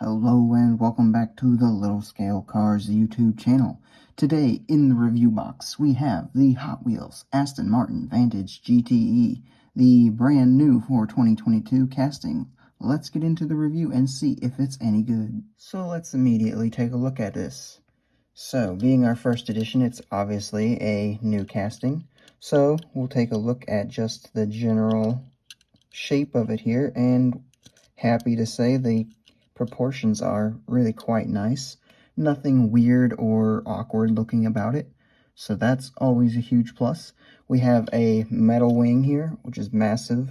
Hello and welcome back to the Little Scale Cars YouTube channel. Today in the review box we have the Hot Wheels Aston Martin Vantage GTE, the brand new for 2022 casting. Let's get into the review and see if it's any good. So let's immediately take a look at this. So being our first edition, it's obviously a new casting. So we'll take a look at just the general shape of it here, and happy to say the proportions are really quite nice. Nothing weird or awkward looking about it, so that's always a huge plus. We have a metal wing here, which is massive,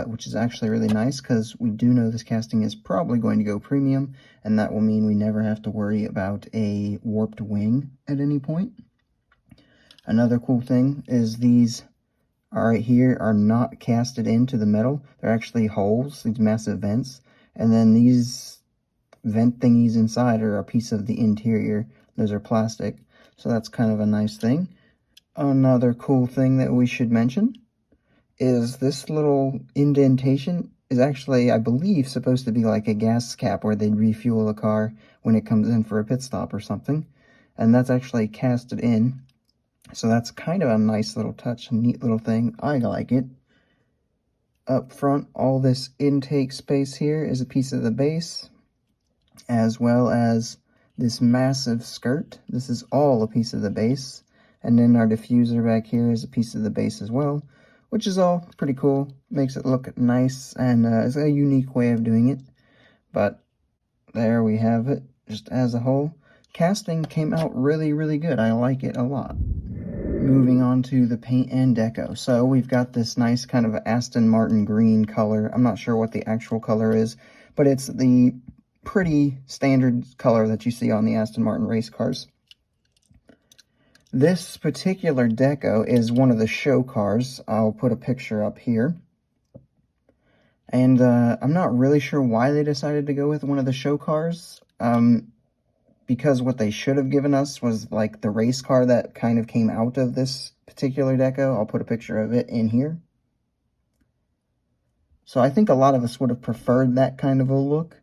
which is actually really nice because we do know this casting is probably going to go premium, and that will mean we never have to worry about a warped wing at any point. Another cool thing is these right here are not casted into the metal. They're actually holes, these massive vents. And then these vent thingies inside are a piece of the interior. Those are plastic. So that's kind of a nice thing. Another cool thing that we should mention is this little indentation is actually, I believe, supposed to be like a gas cap where they'd refuel a car when it comes in for a pit stop or something. And that's actually casted in. So that's kind of a nice little touch, neat little thing. I like it. Up front, all this intake space here is a piece of the base, as well as this massive skirt. This is all a piece of the base. And then our diffuser back here is a piece of the base as well, which is all pretty cool. Makes it look nice, and it's a unique way of doing it. But there we have it, just as a whole. Casting came out really, really good. I like it a lot. Moving on to the paint and deco. So we've got this nice kind of Aston Martin green color. I'm not sure what the actual color is, but it's the pretty standard color that you see on the Aston Martin race cars. This particular deco is one of the show cars. I'll put a picture up here. And I'm not really sure why they decided to go with one of the show cars. Because what they should have given us was like the race car that kind of came out of this particular deco. I'll put a picture of it in here. So I think a lot of us would have preferred that kind of a look,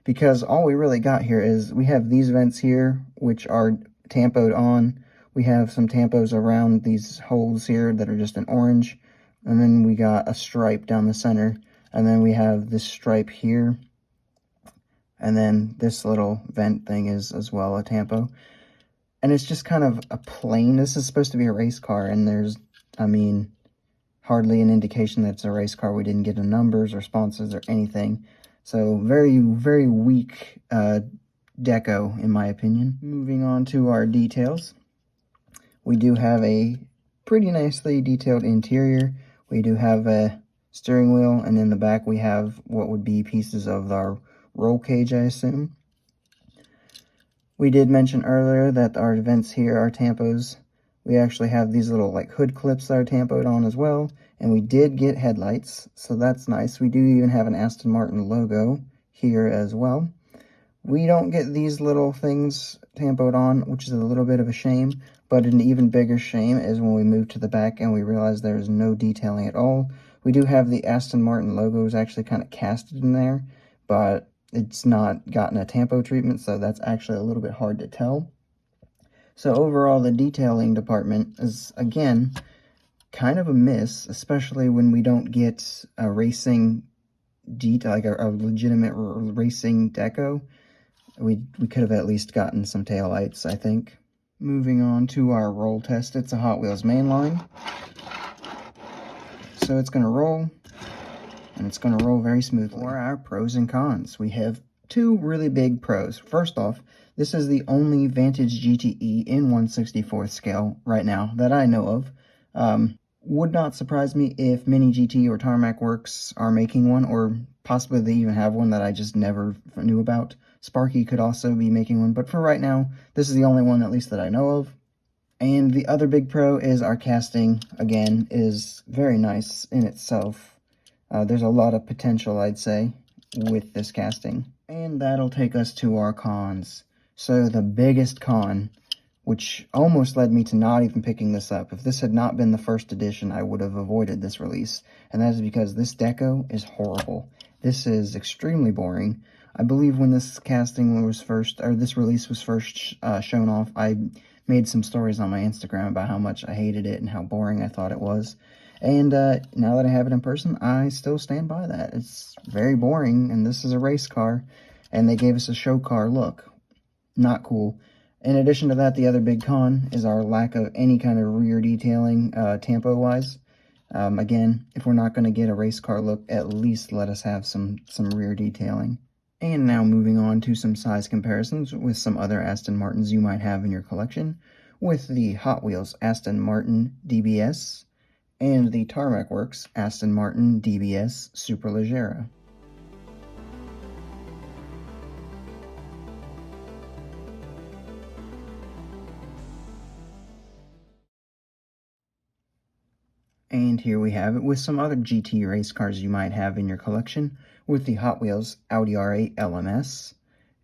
because all we really got here is we have these vents here, which are tampoed on. We have some tampos around these holes here that are just in orange. And then we got a stripe down the center. And then we have this stripe here. And then this little vent thing is as well a tampo. And it's just kind of a plain, this is supposed to be a race car, and there's, I mean, hardly an indication that it's a race car. We didn't get any numbers or sponsors or anything. So very, very weak deco, in my opinion. Moving on to our details. We do have a pretty nicely detailed interior. We do have a steering wheel, and in the back we have what would be pieces of our roll cage, I assume. We did mention earlier that our vents here are tampos. We actually have these little like hood clips that are tampoed on as well, and we did get headlights, so that's nice. We do even have an Aston Martin logo here as well. We don't get these little things tampoed on, which is a little bit of a shame, but an even bigger shame is when we move to the back and we realize there's no detailing at all. We do have the Aston Martin logos actually kind of casted in there, but it's not gotten a tampo treatment, so that's actually a little bit hard to tell. So overall, the detailing department is, again, kind of a miss, especially when we don't get a racing detail, like a legitimate racing deco. We could have at least gotten some taillights, I think. Moving on to our roll test. It's a Hot Wheels mainline. So it's going to roll, and it's going to roll very smoothly. For our pros and cons, we have two really big pros. First off, this is the only Vantage GTE in 1/64th scale right now that I know of. Would not surprise me if Mini GT or Tarmac Works are making one, or possibly they even have one that I just never knew about. Sparky could also be making one, but for right now, this is the only one at least that I know of. And the other big pro is our casting, again, is very nice in itself. There's a lot of potential, I'd say, with this casting. And that'll take us to our cons. So the biggest con, which almost led me to not even picking this up. If this had not been the first edition, I would have avoided this release. And that is because this deco is horrible. This is extremely boring. I believe when this casting was first, or this release was first shown off, I made some stories on my Instagram about how much I hated it and how boring I thought it was. And now that I have it in person, I still stand by that. It's very boring, and this is a race car, and they gave us a show car look. Not cool. In addition to that, the other big con is our lack of any kind of rear detailing, tampo-wise. Again, if we're not going to get a race car look, at least let us have some rear detailing. And now moving on to some size comparisons with some other Aston Martins you might have in your collection, with the Hot Wheels Aston Martin DBS and the Tarmac Works Aston Martin DBS Superleggera. And here we have it with some other GT race cars you might have in your collection, with the Hot Wheels Audi R8 LMS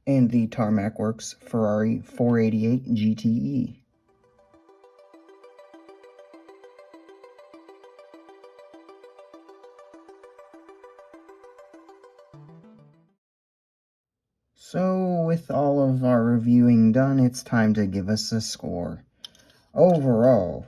and the Tarmac Works Ferrari 488 GTE. So with all of our reviewing done, it's time to give us a score. Overall,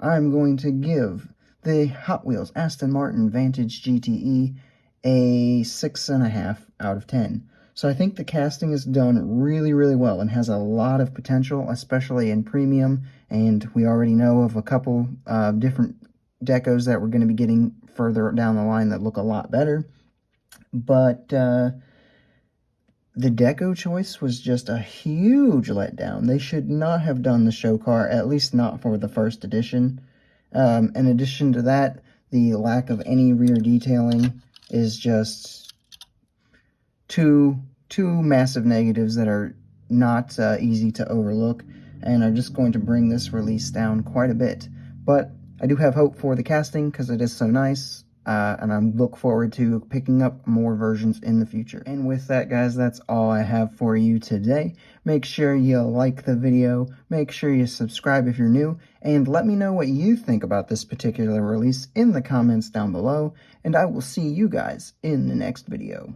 I'm going to give the Hot Wheels Aston Martin Vantage GTE a 6.5 out of 10. So I think the casting is done really, really well and has a lot of potential, especially in premium. And we already know of a couple different decos that we're going to be getting further down the line that look a lot better. But the deco choice was just a huge letdown. They should not have done the show car, at least not for the first edition. In addition to that, the lack of any rear detailing is just two massive negatives that are not easy to overlook and are just going to bring this release down quite a bit. But I do have hope for the casting because it is so nice. And I look forward to picking up more versions in the future. And with that, guys, that's all I have for you today. Make sure you like the video, make sure you subscribe if you're new, and let me know what you think about this particular release in the comments down below, and I will see you guys in the next video.